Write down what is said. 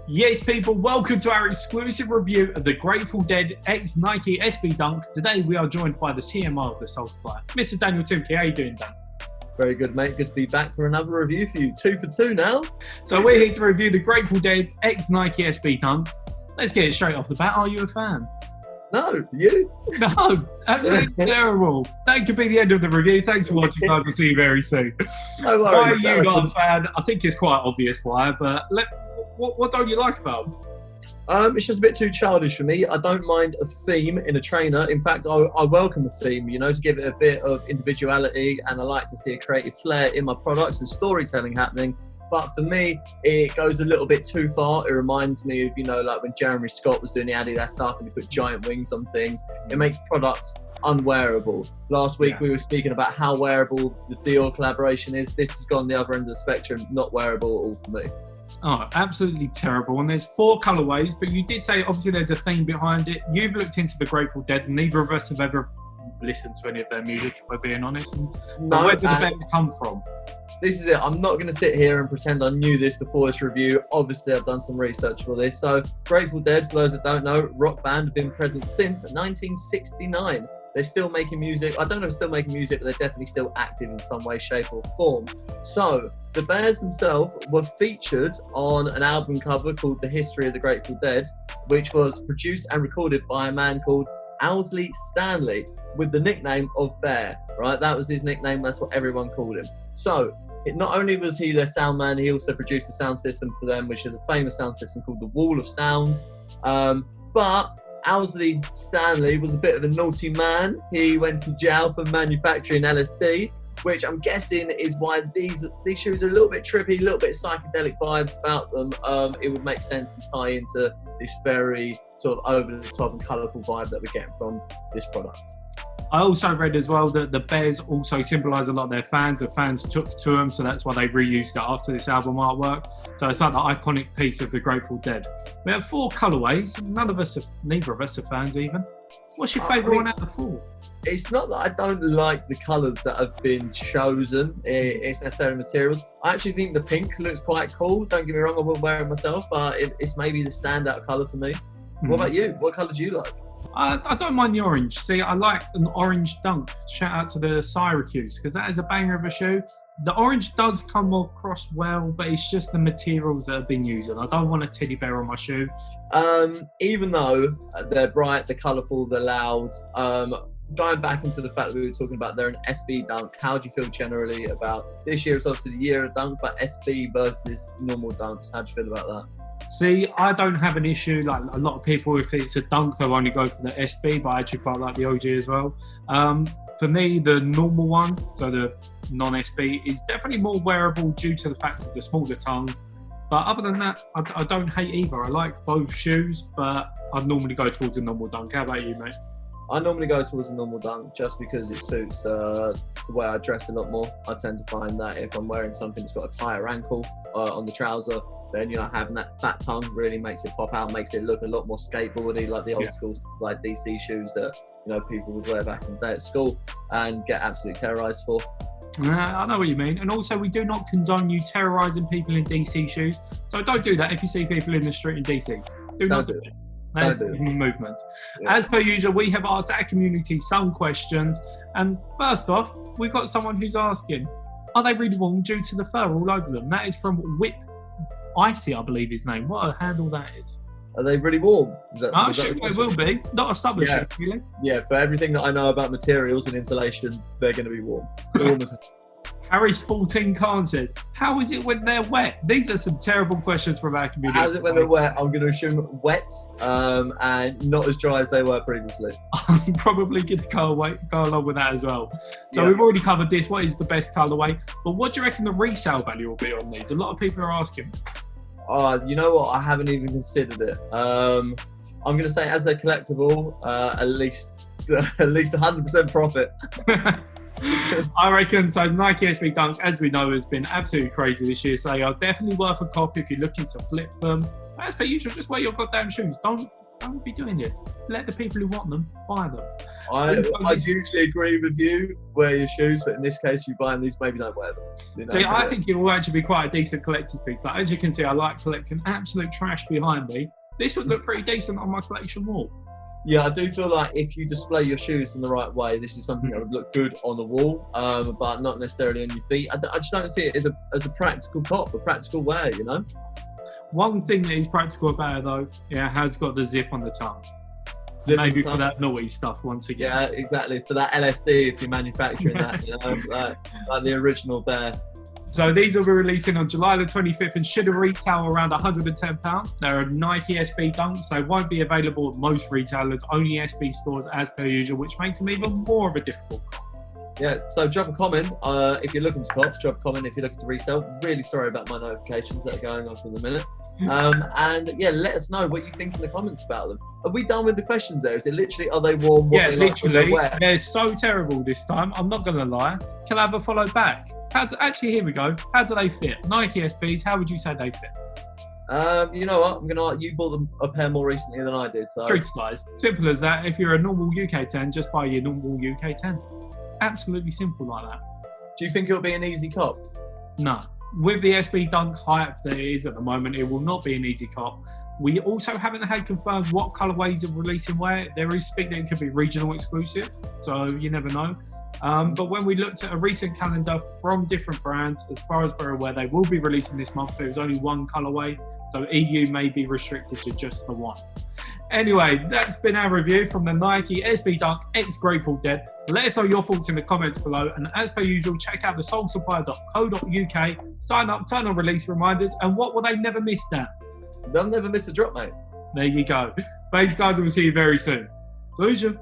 Yes, people, welcome to our exclusive review of the Grateful Dead X Nike SB Dunk. Today we are joined by the CMO of the Soul Supply, Mr. Daniel Timke. How you doing, Dan? Very good, mate. Good to be back for another review for you. 2 for 2 now. So we're here to review the Grateful Dead X Nike SB Dunk. Let's get it straight off the bat. Are you a fan? No, you? No, absolutely terrible. That could be the end of the review. Thanks for watching, guys. We'll see you very soon. No worries. Why are you not a fan? I think it's quite obvious why, but what don't you like about them? It's just a bit too childish for me. I don't mind a theme in a trainer. In fact, I welcome a theme, to give it a bit of individuality, and I like to see a creative flair in my products and storytelling happening. But for me, it goes a little bit too far. It reminds me of, like when Jeremy Scott was doing the Adidas stuff and he put giant wings on things. It makes products unwearable. Last week we were speaking about how wearable the Dior collaboration is. This has gone the other end of the spectrum, not wearable at all for me. Oh, absolutely terrible. And there's 4 colourways, but you did say obviously there's a theme behind it. You've looked into the Grateful Dead, and neither of us have ever listened to any of their music, if we're being honest. Where did the band come from? This is it. I'm not going to sit here and pretend I knew this before this review. Obviously, I've done some research for this. So, Grateful Dead, for those that don't know, rock band, have been present since 1969. They're still making music. I don't know if they're still making music, but they're definitely still active in some way, shape, or form. So, the Bears themselves were featured on an album cover called The History of the Grateful Dead, which was produced and recorded by a man called Owsley Stanley, with the nickname of Bear, right? That was his nickname. That's what everyone called him. So, not only was he their sound man, he also produced a sound system for them, which is a famous sound system called the Wall of Sound. But Owsley Stanley was a bit of a naughty man. He went to jail for manufacturing LSD, which I'm guessing is why these shoes are a little bit trippy, a little bit psychedelic vibes about them. It would make sense to tie into this very sort of over-the-top and colourful vibe that we're getting from this product. I also read as well that the Bears also symbolise a lot of their fans. The fans took to them, so that's why they reused it after this album artwork. So it's like the iconic piece of the Grateful Dead. We have 4 colourways. Neither of us are fans even. What's your favourite one out of the 4? It's not that I don't like the colours that have been chosen. It's necessarily materials. I actually think the pink looks quite cool. Don't get me wrong, I wouldn't wear it myself, but it's maybe the standout colour for me. What about you? What colour do you like? I don't mind the orange. See, I like an orange dunk. Shout out to the Syracuse, because that is a banger of a shoe. The orange does come across well, but it's just the materials that have been used. And I don't want a teddy bear on my shoe. Even though they're bright, they're colourful, they're loud, going back into the fact that we were talking about they're an SB dunk, how do you feel generally about this year? It's obviously the year of dunk, but SB versus normal dunks. How do you feel about that? See, I don't have an issue. Like a lot of people, if it's a dunk, they'll only go for the SB, but I actually quite like the OG as well. For me, the normal one, so the non-SB, is definitely more wearable due to the fact of the smaller tongue. But other than that, I don't hate either. I like both shoes, but I'd normally go towards the normal dunk. How about you, mate? I normally go towards the normal dunk just because it suits the way I dress a lot more. I tend to find that if I'm wearing something that's got a tighter ankle on the trouser, then having that fat tongue really makes it pop out, makes it look a lot more skateboardy, like the old school like DC shoes that people would wear back in the day at school and get absolutely terrorised for. I know what you mean. And also, we do not condone you terrorising people in DC shoes. So don't do that if you see people in the street in DCs. Do not do it. That's movements. Yeah. As per usual, we have asked our community some questions. And first off, we've got someone who's asking, are they really warm due to the fur all over them? That is from Whip Icy, I believe his name. What a handle that is. Are they really warm? I'm sure they will be. Not a summer shoe, really. Yeah, for everything that I know about materials and insulation, they're going to be warm. Harris 14 Khan says, how is it when they're wet? These are some terrible questions from our community. How is it when they're wet? I'm going to assume wet and not as dry as they were previously. I'm probably going to go along with that as well. So we've already covered this. What is the best colourway? But what do you reckon the resale value will be on these? A lot of people are asking. You know what? I haven't even considered it. I'm going to say as they're collectible, at least 100% profit. I reckon so. Nike SB Dunk, as we know, has been absolutely crazy this year, so they are definitely worth a copy if you're looking to flip them. As per usual, just wear your goddamn shoes. Don't don't be doing it. Let the people who want them buy them. I usually agree with you. Wear your shoes, but in this case, you buying these, maybe don't wear them. You know, See, I think it will actually be quite a decent collector's piece. Like, as you can see, I like collecting absolute trash behind me. This would look pretty decent on my collection wall. Yeah, I do feel like if you display your shoes in the right way, this is something that would look good on the wall, but not necessarily on your feet. I just don't see it as a practical top, a practical wear, you know? One thing that is practical about it, though, it has got the zip on the tongue. Maybe for that naughty stuff once again. Yeah, exactly. For that LSD, if you're manufacturing that, you know, like the original bear. So these will be releasing on July the 25th and should retail around £110. They're a Nike SB Dunks. They won't be available at most retailers, only SB stores as per usual, which makes them even more of a difficult cop. Yeah, so drop a comment if you're looking to cop, drop a comment if you're looking to resell. Really sorry about my notifications that are going on for the minute. And yeah, let us know what you think in the comments about them. Are we done with the questions there? Is it literally, are they warm? Yeah, literally. They're so terrible this time. I'm not going to lie. Can I have a follow back? Actually, here we go. How do they fit? Nike SBs, how would you say they fit? You know what? You bought them a pair more recently than I did. So truth size. Simple as that. If you're a normal UK 10, just buy your normal UK 10. Absolutely simple like that. Do you think it'll be an easy cop? No. With the SB Dunk hype that it is at the moment, it will not be an easy cop. We also haven't had confirmed what colourways are releasing where. There is speak that it could be regional exclusive, so you never know. But when we looked at a recent calendar from different brands, as far as we're aware, they will be releasing this month. There was only one colourway, so EU may be restricted to just the one. Anyway, that's been our review from the Nike SB Dunk X Grateful Dead. Let us know your thoughts in the comments below, and as per usual, check out thesoulsupplier.co.uk, sign up, turn on release reminders, and what will they never miss, Dan? They'll never miss a drop, mate. There you go. Thanks, guys, and we'll see you very soon. Solution.